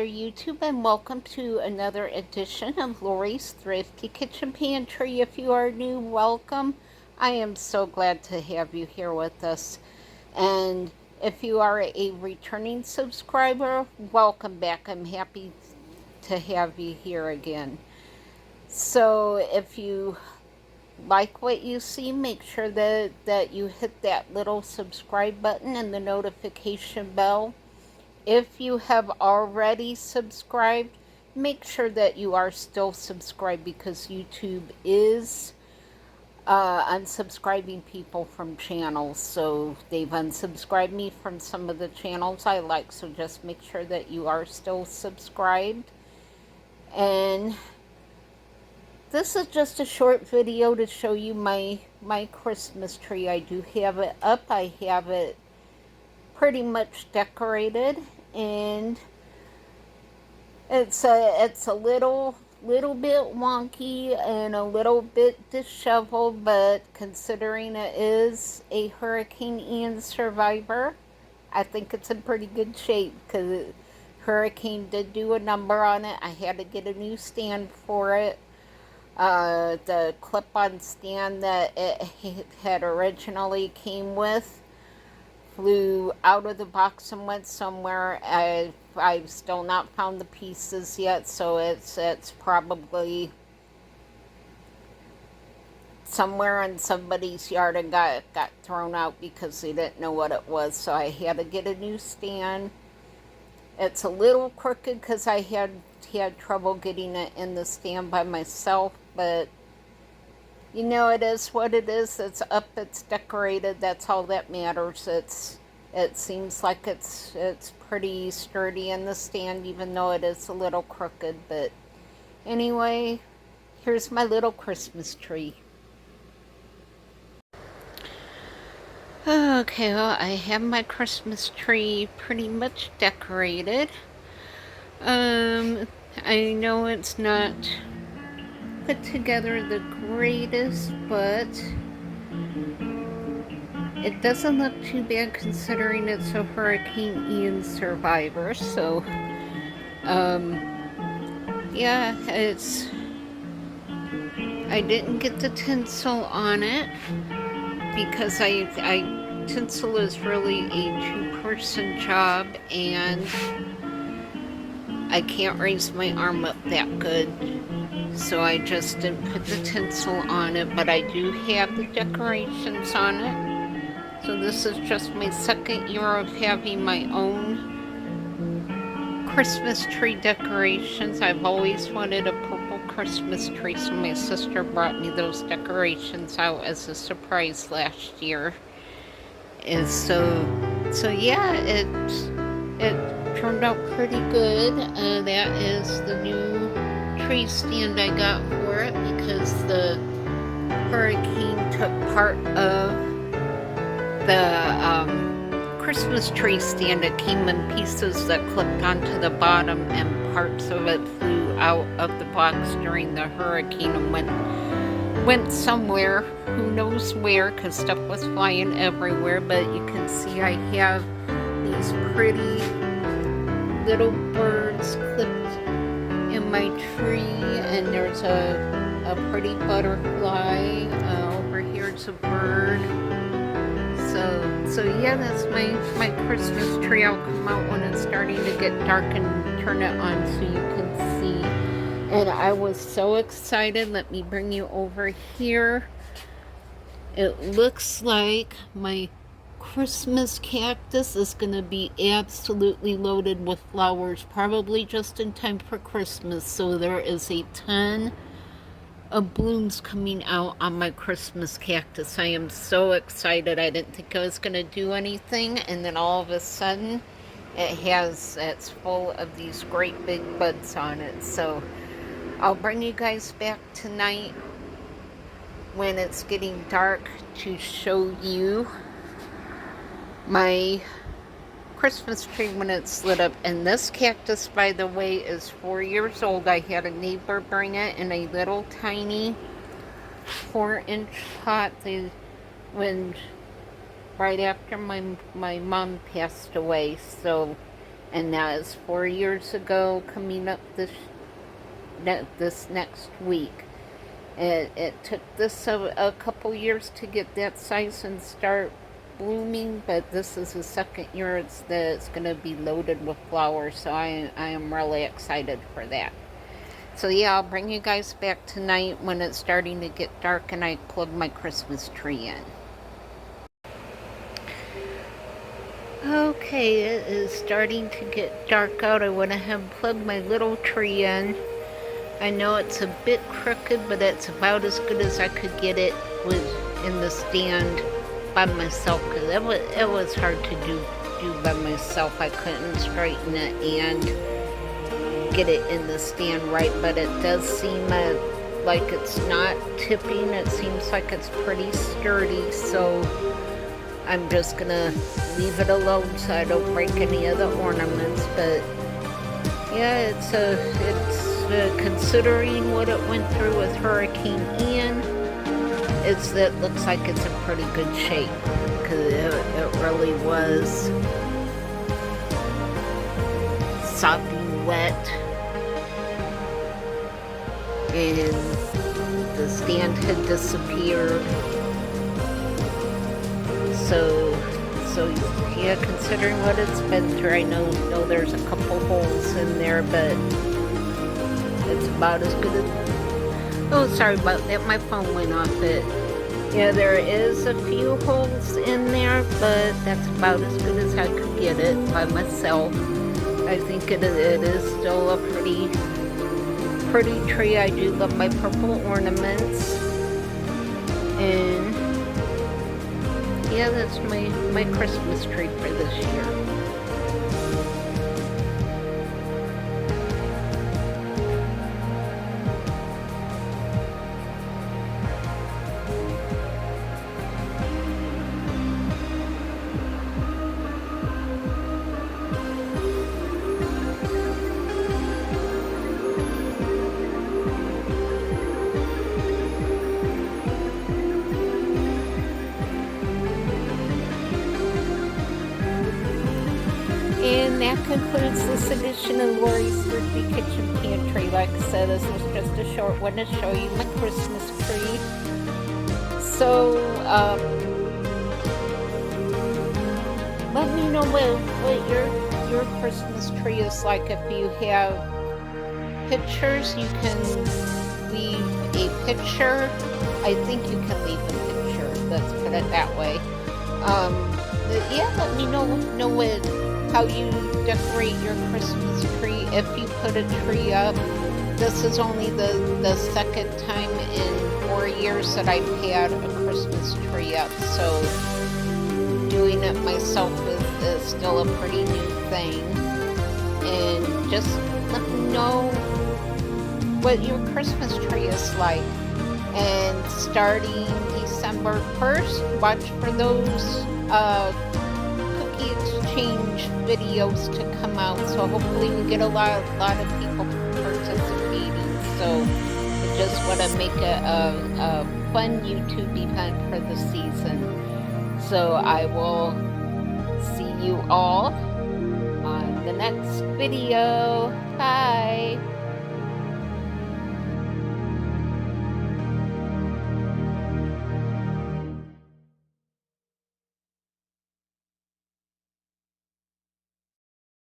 there, YouTube, and welcome to another edition of Lori's Thrifty Kitchen Pantry. If you are new, welcome. I am so glad to have you here with us. And if you are a returning subscriber, welcome back. I'm happy to have you here again. So if you like what you see, make sure that you hit that little subscribe button and the notification bell. If you have already subscribed, make sure that you are still subscribed, because YouTube is unsubscribing people from channels. So they've unsubscribed me from some of the channels I like. So just make sure that you are still subscribed. And this is just a short video to show you my Christmas tree. I do have it up. I have it pretty much decorated, and it's a little bit wonky and a little bit disheveled, but considering it is a Hurricane Ian survivor, I think it's in pretty good shape, because Hurricane did do a number on it. I had to get a new stand for it. The clip-on stand that it had originally came with flew out of the box and went somewhere. I've still not found the pieces yet, so it's probably somewhere in somebody's yard and got thrown out because they didn't know what it was. So I had to get a new stand. It's a little crooked because I had trouble getting it in the stand by myself, but you know, it is what it is. It's up, it's decorated, that's all that matters. It seems like it's pretty sturdy in the stand, even though it is a little crooked. But anyway, here's my little Christmas tree. Okay, well, I have my Christmas tree pretty much decorated. I know it's not put together the greatest, but it doesn't look too bad considering it's a Hurricane Ian survivor. So yeah, I didn't get the tinsel on it because tinsel is really a two-person job, and I can't raise my arm up that good. So I just didn't put the tinsel on it, but I do have the decorations on it. So this is just my second year of having my own Christmas tree decorations. I've always wanted a purple Christmas tree, so my sister brought me those decorations out as a surprise last year. And so yeah, it turned out pretty good. That is the new tree stand I got for it, because the hurricane took part of the Christmas tree stand. It came in pieces that clipped onto the bottom, and parts of it flew out of the box during the hurricane and went somewhere, who knows where, because stuff was flying everywhere. But you can see I have these pretty little birds clipped in my tree, and there's a pretty butterfly. Over here it's a bird. So yeah, that's my Christmas tree. I'll come out when it's starting to get dark and turn it on so you can see. And I was so excited. Let me bring you over here. It looks like my Christmas cactus is going to be absolutely loaded with flowers, probably just in time for Christmas. So there is a ton of blooms coming out on my Christmas cactus. I am so excited. I didn't think I was going to do anything, and then all of a sudden it's full of these great big buds on it. So I'll bring you guys back tonight when it's getting dark to show you my Christmas tree when it's lit up. And this cactus, by the way, is 4 years old. I had a neighbor bring it in a little tiny 4-inch pot right after my mom passed away. So and that is 4 years ago, coming up this next week. It took this a couple years to get that size and start blooming, but this is the second year it's going to be loaded with flowers, so I am really excited for that. So yeah, I'll bring you guys back tonight when it's starting to get dark and I plug my Christmas tree in. Okay, it is starting to get dark out. I went ahead and plugged my little tree in. I know it's a bit crooked, but it's about as good as I could get it in the stand by myself, because it was hard to do by myself. I couldn't straighten it and get it in the stand right, but it does seem like it's not tipping. It seems like it's pretty sturdy, so I'm just gonna leave it alone so I don't break any of the ornaments. But yeah, it's considering what it went through with Hurricane Ian, it looks like it's in pretty good shape, because it really was sopping wet, and the stand had disappeared. So yeah, considering what it's been through, I know there's a couple holes in there, but it's about as good as... Oh, sorry about that, my phone went off. But yeah, there is a few holes in there, but that's about as good as I could get it by myself. I think it is still a pretty tree. I do love my purple ornaments. And yeah, that's my Christmas tree for this year. And that concludes this edition of Lori's Thrifty Kitchen Pantry. Like I said, this was just a short one to show you my Christmas tree. So, let me know what your Christmas tree is like. If you have pictures, you can leave a picture. I think you can leave a picture. Let's put it that way. Yeah, let me know how you decorate your Christmas tree, if you put a tree up. This is only the second time in 4 years that I've had a Christmas tree up, so doing it myself is still a pretty new thing. And just let me know what your Christmas tree is like. And starting December 1st, watch for those exchange videos to come out, so hopefully we get a lot of people participating. So I just want to make a fun YouTube event for the season. So I will see you all on the next video. Bye.